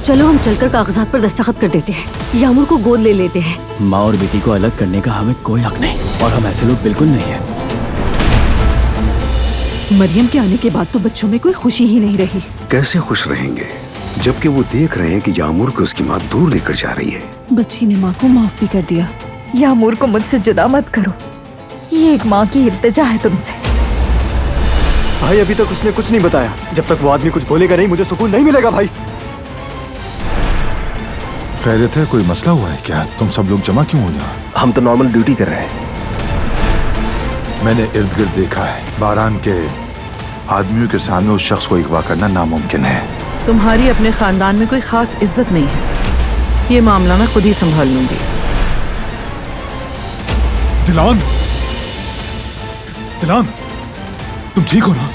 चलो हम चलकर कागजात पर दस्तखत कर देते हैं, यामूर को गोद ले लेते हैं। माँ और बेटी को अलग करने का हमें कोई हक नहीं, और हम ऐसे लोग बिल्कुल नहीं है। मरियम के आने के बाद तो बच्चों में कोई खुशी ही नहीं रही। कैसे खुश रहेंगे जबकि वो देख रहे हैं कि यामूर को उसकी माँ दूर लेकर जा रही है। बच्ची ने माँ को माफ भी कर दिया। यामूर को मुझसे जुदा मत करो, ये एक माँ की इल्तिजा है तुमसे। भाई अभी तक उसने कुछ नहीं बताया। जब तक वो आदमी कुछ बोलेगा नहीं मुझे सुकून नहीं मिलेगा भाई। खैरियत है? कोई मसला हुआ है क्या? तुम सब लोग जमा क्यों हो यहाँ? हम तो नॉर्मल ड्यूटी कर रहे हैं। मैंने इर्द गिर्द देखा है, बारान के आदमियों के सामने उस शख्स को अगवा करना नामुमकिन है। तुम्हारी अपने खानदान में कोई खास इज्जत नहीं है, ये मामला मैं खुद ही संभाल लूंगी। दिलान, दिलान, तुम ठीक हो ना?